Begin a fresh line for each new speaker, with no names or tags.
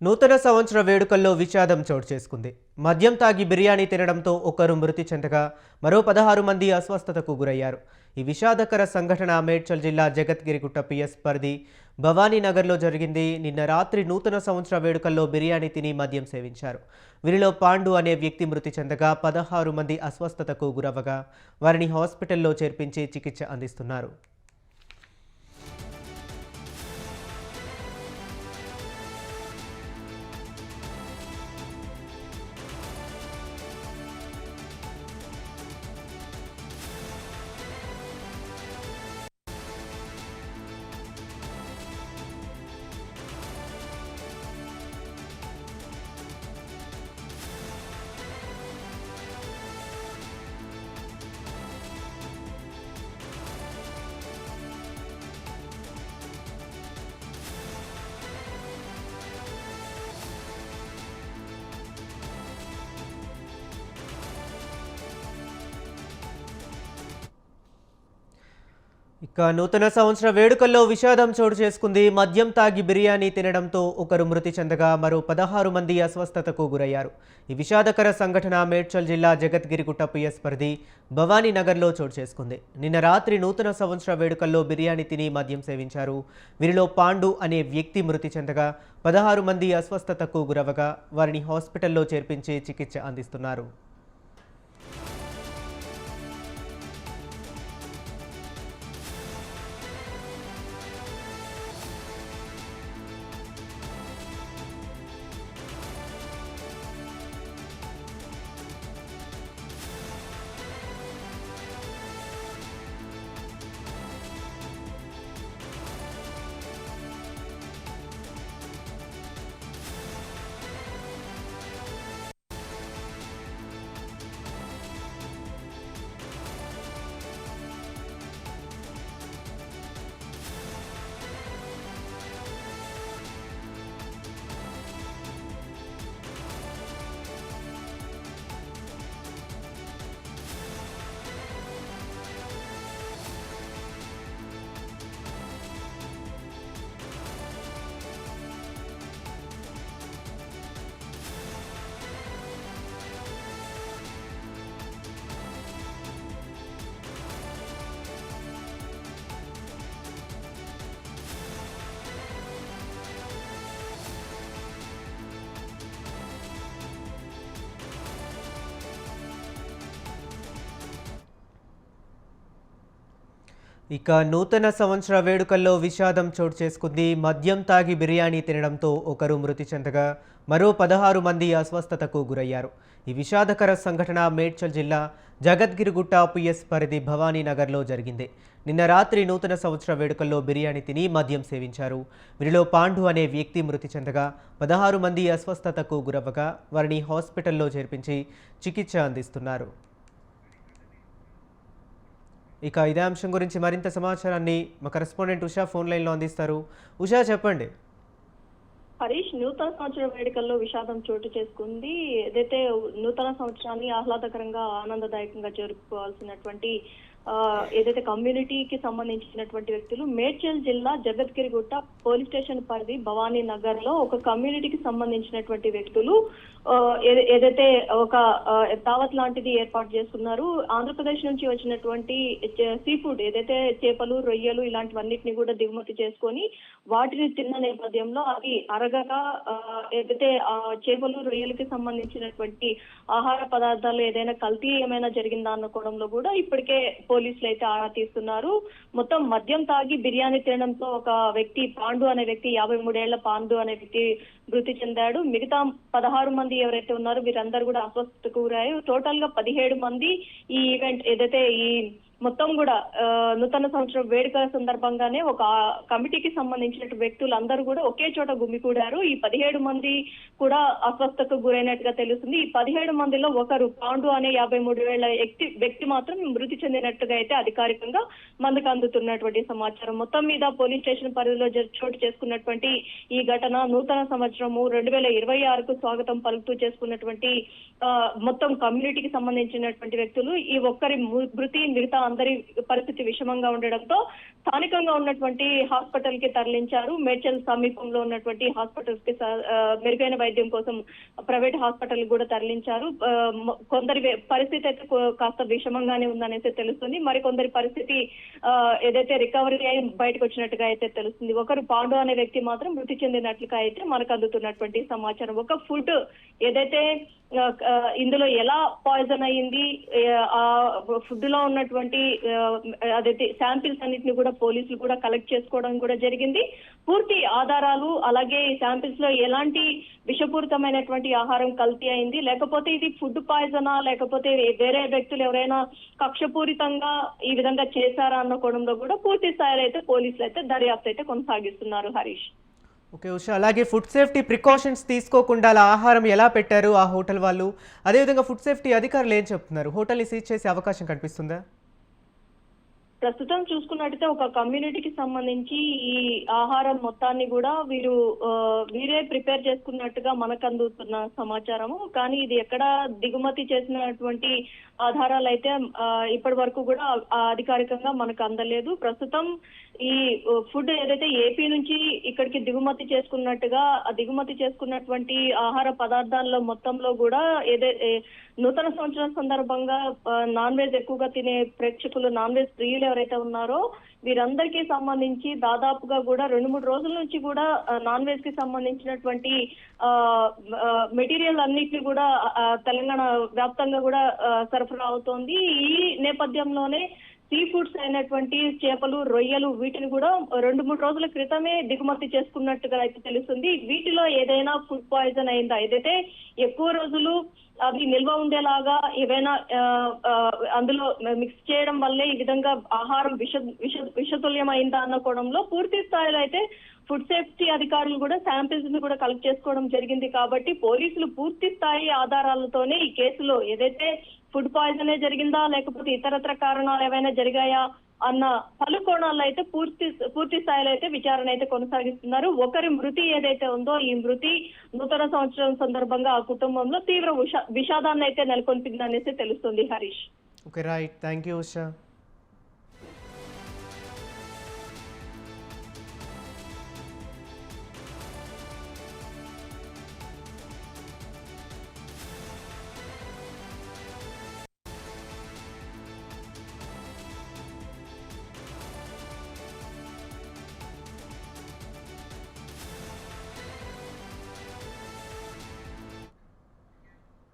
నూతన సంవత్సర వేడుకల్లో విషాదం చోటు చేసుకుంది. మద్యం తాగి బిర్యానీ తినడంతో ఒకరు మృతి చెందగా మరో 16 మంది అస్వస్థతకు గురయ్యారు. ఈ విషాదకర సంఘటన మేడ్చల్ జిల్లా జగద్గిరిగుట్ట పిఎస్ పరిధి భవానీనగర్లో జరిగింది. నిన్న రాత్రి నూతన సంవత్సర వేడుకల్లో బిర్యానీ తిని మద్యం సేవించారు. వీరిలో పాండు అనే వ్యక్తి మృతి చెందగా 16 మంది అస్వస్థతకు గురవగా వారిని హాస్పిటల్లో చేర్పించి చికిత్స అందిస్తున్నారు. ఇక నూతన సంవత్సర వేడుకల్లో విషాదం చోటు చేసుకుంది. మద్యం తాగి బిర్యానీ తినడంతో ఒకరు మృతి చెందగా మరో 16 మంది అస్వస్థతకు గురయ్యారు. ఈ విషాదకర సంఘటన మేడ్చల్ జిల్లా జగద్గిరిగుట్ట పిఎస్ పరిధి భవానీనగర్లో చోటు చేసుకుంది. నిన్న రాత్రి నూతన సంవత్సర వేడుకల్లో బిర్యానీ తిని మద్యం సేవించారు. వీరిలో పాండు అనే వ్యక్తి మృతి చెందగా 16 మంది అస్వస్థతకు గురవగా వారిని హాస్పిటల్లో చేర్పించి చికిత్స అందిస్తున్నారు. ఇక నూతన సంవత్సర వేడుకల్లో విషాదం చోటు చేసుకుంది. మద్యం తాగి బిర్యానీ తినడంతో ఒకరు మృతి చెందగా మరో 16 మంది అస్వస్థతకు గురయ్యారు. ఈ విషాదకర సంఘటన మేడ్చల్ జిల్లా జగద్గిరిగుట్ట పిఎస్ పరిధి భవానీనగర్లో జరిగింది. నిన్న రాత్రి నూతన సంవత్సర వేడుకల్లో బిర్యానీ తిని మద్యం సేవించారు. వీరిలో పాండు అనే వ్యక్తి మృతి చెందగా 16 మంది అస్వస్థతకు గురవగా వారిని హాస్పిటల్లో చేర్పించి చికిత్స అందిస్తున్నారు. ఇక ఇదే అంశం గురించి మరింత సమాచారాన్ని మా కరెస్పాండెంట్ ఉషా ఫోన్ లైన్లో అందిస్తారు. ఉషా, చెప్పండి.
హరీష్, నూతన సంవత్సర వేడుకల్లో విషాదం చోటు చేసుకుంది. ఏదైతే నూతన సంవత్సరాన్ని ఆహ్లాదకరంగా ఆనందదాయకంగా జరుపుకోవాల్సినటువంటి ఏదైతే కమ్యూనిటీకి సంబంధించినటువంటి వ్యక్తులు మేడ్చల్ జిల్లా జగద్గిరిగుట్ట పోలీస్ స్టేషన్ పరిధి భవానీ నగర్ లో ఒక కమ్యూనిటీకి సంబంధించినటువంటి వ్యక్తులు ఏదైతే ఒక దావత్ లాంటిది ఏర్పాటు చేస్తున్నారు. ఆంధ్రప్రదేశ్ నుంచి వచ్చినటువంటి సీ ఫుడ్ ఏదైతే చేపలు, రొయ్యలు ఇలాంటివన్నిటిని కూడా దిగుమతి చేసుకొని వాటిని తిన్న నేపథ్యంలో అవి అరగగా ఏదైతే చేపలు, రొయ్యలకి సంబంధించినటువంటి ఆహార పదార్థాలు ఏదైనా కల్తీ ఏమైనా జరిగిందా అనుకోవడంలో కూడా ఇప్పటికే పోలీసులు అయితే ఆరా తీస్తున్నారు. మొత్తం మద్యం తాగి బిర్యానీ తినడంతో ఒక వ్యక్తి పాండు అనే వ్యక్తి 53 ఏళ్ల పాండు అనే వ్యక్తి మృతి చెందాడు. మిగతా 16 మంది ఎవరైతే ఉన్నారో వీరందరూ కూడా అస్వస్థతకు గురయ్యారు. టోటల్ గా 17 మంది ఈ ఈవెంట్ ఏదైతే ఈ మొత్తం కూడా నూతన సంవత్సరం వేడుకల సందర్భంగానే ఒక కమిటీకి సంబంధించిన వ్యక్తులందరూ కూడా ఒకే చోట గుమికూడారు. ఈ 17 మంది కూడా అస్వస్థతకు గురైనట్టుగా తెలుస్తుంది. ఈ 17 మందిలో ఒకరు పాండు అనే 53 ఏళ్ల వ్యక్తి మాత్రం మృతి చెందినట్టుగా అయితే అధికారికంగా మనకు అందుతున్నటువంటి సమాచారం. మొత్తం మీద పోలీస్ స్టేషన్ పరిధిలో చోటు చేసుకున్నటువంటి ఈ ఘటన నూతన సంవత్సరము 2026కు స్వాగతం పలుకుతూ చేసుకున్నటువంటి మొత్తం కమ్యూనిటీకి సంబంధించినటువంటి వ్యక్తులు ఈ ఒక్కరి మృతి మిగతా అందరి పరిస్థితి విషమంగా ఉండడంతో స్థానికంగా ఉన్నటువంటి హాస్పిటల్ కి తరలించారు. మేడ్చల్ సమీపంలో ఉన్నటువంటి హాస్పిటల్స్ కి మెరుగైన వైద్యం కోసం ప్రైవేట్ హాస్పిటల్ కూడా తరలించారు. కొందరి పరిస్థితి అయితే కాస్త విషమంగానే ఉందనేసి తెలుస్తుంది. మరి కొందరి పరిస్థితి ఏదైతే రికవరీ అయి బయటకు వచ్చినట్టుగా అయితే తెలుస్తుంది. ఒకరు పాండు అనే వ్యక్తి మాత్రం మృతి చెందినట్లుగా అయితే మనకు అందుతున్నటువంటి సమాచారం. ఒక ఫుడ్ ఏదైతే ఇందులో ఎలా పాయిజన్ అయ్యింది, ఆ ఫుడ్ లో ఉన్నటువంటి అదైతే శాంపిల్స్ అన్నిటిని కూడా పోలీసులు కూడా కలెక్ట్ చేసుకోవడం కూడా జరిగింది. పూర్తి ఆధారాలు అలాగే ఈ శాంపిల్స్ లో ఎలాంటి విషపూరితమైనటువంటి ఆహారం కల్తీ అయింది, లేకపోతే ఇది ఫుడ్ పాయిజనా, లేకపోతే వేరే వ్యక్తులు ఎవరైనా కక్షపూరితంగా ఈ విధంగా చేశారా అన్న కోణంలో కూడా పూర్తి స్థాయిలో అయితే పోలీసులు అయితే దర్యాప్తు అయితే కొనసాగిస్తున్నారు. హరీష్.
ఓకే ఉషా, అలాగే ఫుడ్ సేఫ్టీ ప్రికాషన్స్ తీసుకోకుండా అలా ఆహారం ఎలా పెట్టారు ఆ హోటల్ వాళ్ళు? అదేవిధంగా ఫుడ్ సేఫ్టీ అధికారులు ఏం చెప్తున్నారు? హోటల్ని సీజ్ చేసే అవకాశం కనిపిస్తుందా?
ప్రస్తుతం చూసుకున్నట్టయితే ఒక కమ్యూనిటీకి సంబంధించి ఈ ఆహారం మొత్తాన్ని కూడా వీరే ప్రిపేర్ చేసుకున్నట్టుగా మనకు అందుతున్న సమాచారము. కానీ ఇది ఎక్కడ దిగుమతి చేసినటువంటి ఆధారాలు అయితే ఇప్పటి వరకు కూడా అధికారికంగా మనకు అందలేదు. ప్రస్తుతం ఈ ఫుడ్ ఏదైతే ఏపీ నుంచి ఇక్కడికి దిగుమతి చేసుకున్నట్టుగా ఆ దిగుమతి చేసుకున్నటువంటి ఆహార పదార్థాల్లో మొత్తంలో కూడా నూతన సంవత్సరం సందర్భంగా నాన్ వెజ్ ఎక్కువగా తినే ప్రేక్షకులు, నాన్ వెజ్ ప్రియులు ఎవరైతే ఉన్నారో వీరందరికీ సంబంధించి దాదాపుగా కూడా 2-3 రోజుల నుంచి కూడా నాన్ వెజ్ కి సంబంధించినటువంటి మెటీరియల్ అన్నిటిని కూడా తెలంగాణ వ్యాప్తంగా కూడా సరఫరా అవుతోంది. ఈ నేపథ్యంలోనే సీ ఫుడ్స్ అయినటువంటి చేపలు, రొయ్యలు వీటిని కూడా 2-3 రోజుల క్రితమే దిగుమతి చేసుకున్నట్టుగా అయితే తెలుస్తుంది. వీటిలో ఏదైనా ఫుడ్ పాయిజన్ అయిందా, ఏదైతే ఎక్కువ రోజులు అవి నిల్వ ఉండేలాగా ఏవైనా అందులో మిక్స్ చేయడం వల్లే ఈ విధంగా ఆహారం విషతుల్యం అయిందా అన్న కోణంలో పూర్తి స్థాయిలో అయితే ఫుడ్ సేఫ్టీ అధికారులు కూడా శాంపిల్స్ ని కూడా కలెక్ట్ చేసుకోవడం జరిగింది. కాబట్టి పోలీసులు పూర్తి స్థాయి ఆధారాలతోనే ఈ కేసులో ఏదైతే ఫుడ్ పాయిజనే జరిగిందా లేకపోతే ఇతరత్ర కారణాలు ఏవైనా జరిగాయా అన్న పలు కోణాల్లో అయితే పూర్తి స్థాయిలో అయితే విచారణ అయితే కొనసాగిస్తున్నారు. ఒకరి మృతి ఏదైతే ఉందో ఈ మృతి నూతన సంవత్సరం సందర్భంగా ఆ కుటుంబంలో తీవ్ర విషాదాన్ని అయితే నెలకొల్పిందనేసి తెలుస్తుంది. Harish.
Okay right, thank you Usha.